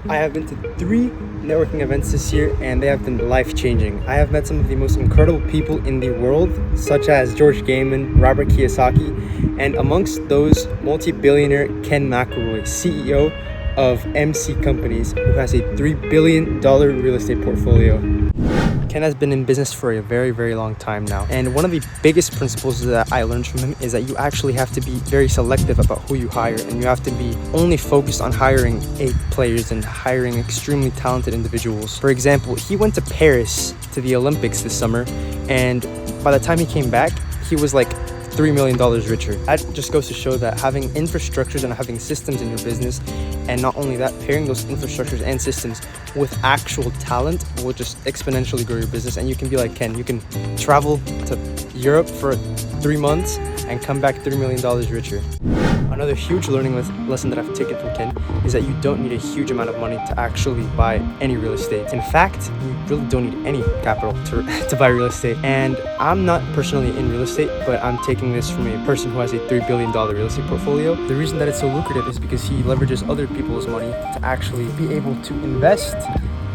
I have been to 3 networking events this year and they have been life-changing. I have met some of the most incredible people in the world, such as George Gaiman, Robert Kiyosaki, and amongst those, multi-billionaire Ken McElroy, CEO of MC Companies, who has a $3 billion real estate portfolio. Ken has been in business for a very, very long time now. And one of the biggest principles that I learned from him is that you actually have to be very selective about who you hire. And you have to be only focused on hiring A players and hiring extremely talented individuals. For example, he went to Paris to the Olympics this summer. And by the time he came back, he was like $3 million richer. That just goes to show that having infrastructures and having systems in your business, and not only that, pairing those infrastructures and systems with actual talent will just exponentially grow your business. And you can be like Ken, you can travel to Europe for 3 months and come back $3 million richer. Another huge learning lesson that I've taken from Ken is that you don't need a huge amount of money to actually buy any real estate. In fact, you really don't need any capital to buy real estate. And I'm not personally in real estate, but I'm taking this from a person who has a $3 billion real estate portfolio. The reason that it's so lucrative is because he leverages other people's money to actually be able to invest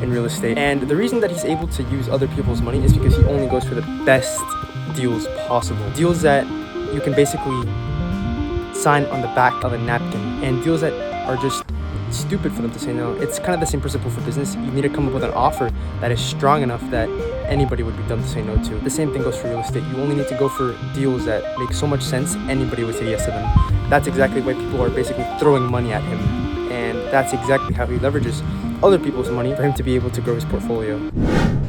in real estate. And the reason that he's able to use other people's money is because he only goes for the best deals possible. Deals that you can basically sign on the back of a napkin, and deals that are just stupid for them to say no. It's kind of the same principle for business. You need to come up with an offer that is strong enough that anybody would be dumb to say no to. The same thing goes for real estate. You only need to go for deals that make so much sense anybody would say yes to them. That's exactly why people are basically throwing money at him, and that's exactly how he leverages other people's money for him to be able to grow his portfolio.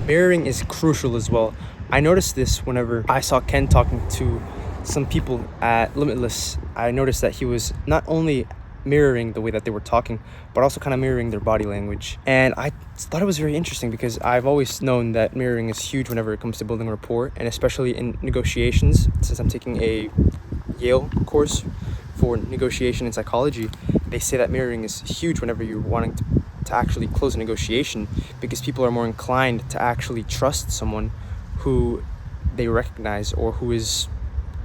Mirroring is crucial as well. I noticed this whenever I saw Ken talking to some people at Limitless. I noticed that he was not only mirroring the way that they were talking, but also kind of mirroring their body language. And I thought it was very interesting because I've always known that mirroring is huge whenever it comes to building rapport, and especially in negotiations. Since I'm taking a Yale course for negotiation and psychology, they say that mirroring is huge whenever you're wanting to actually close a negotiation, because people are more inclined to actually trust someone who they recognize, or who is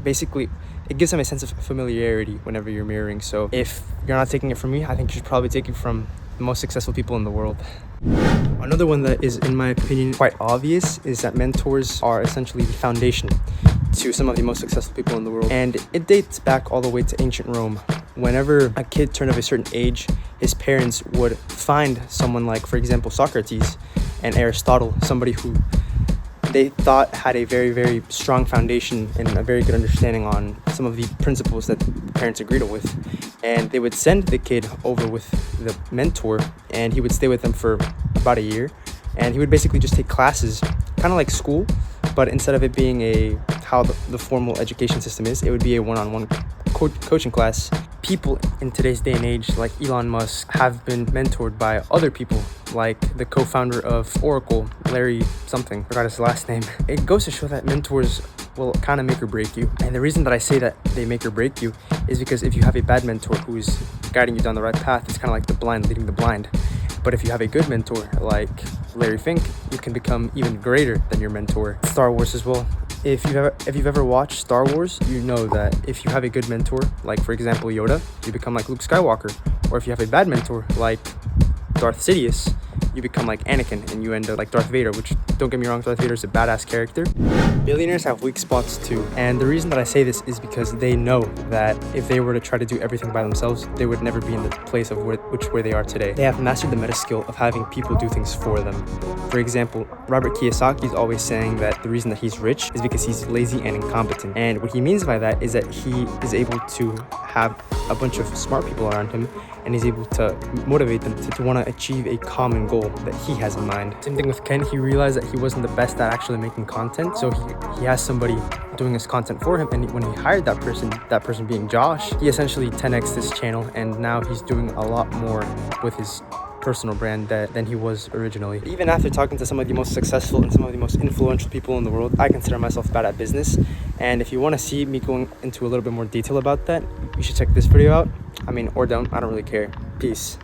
basically, it gives them a sense of familiarity whenever you're mirroring. So if you're not taking it from me, I think you should probably take it from the most successful people in the world. Another one that is, in my opinion, quite obvious is that mentors are essentially the foundation to some of the most successful people in the world. And it dates back all the way to ancient Rome. Whenever a kid turned of a certain age, his parents would find someone like, for example, Socrates and Aristotle, somebody who they thought had a very, very strong foundation and a very good understanding on some of the principles that the parents agreed with. And they would send the kid over with the mentor, and he would stay with them for about a year. And he would basically just take classes, kind of like school, but instead of it being how the formal education system is, it would be a one-on-one coaching class. People in today's day and age, like Elon Musk, have been mentored by other people, like the co-founder of Oracle, Larry something, forgot his last name. It goes to show that mentors will kind of make or break you. And the reason that I say that they make or break you is because if you have a bad mentor who's guiding you down the right path, it's kind of like the blind leading the blind. But if you have a good mentor like Larry Fink, you can become even greater than your mentor. Star Wars as well. If you've ever watched Star Wars, you know that if you have a good mentor, like for example Yoda, you become like Luke Skywalker. Or if you have a bad mentor like Darth Sidious, you become like Anakin and you end up like Darth Vader, which, don't get me wrong, Darth Vader is a badass character. Billionaires have weak spots too, and the reason that I say this is because they know that if they were to try to do everything by themselves, they would never be in the place of where they are today. They have mastered the meta skill of having people do things for them. For example, Robert Kiyosaki is always saying that the reason that he's rich is because he's lazy and incompetent. And what he means by that is that he is able to have a bunch of smart people around him, and he's able to motivate them to want to achieve a common goal that he has in mind. Same thing with Ken. He realized that he wasn't the best at actually making content, so he has somebody doing his content for him, and when he hired that person being Josh, he essentially 10x'd his channel, and now he's doing a lot more with his personal brand than he was originally. Even after talking to some of the most successful and some of the most influential people in the world, I consider myself bad at business. And if you want to see me going into a little bit more detail about that, you should check this video out. Or don't, I don't really care. Peace.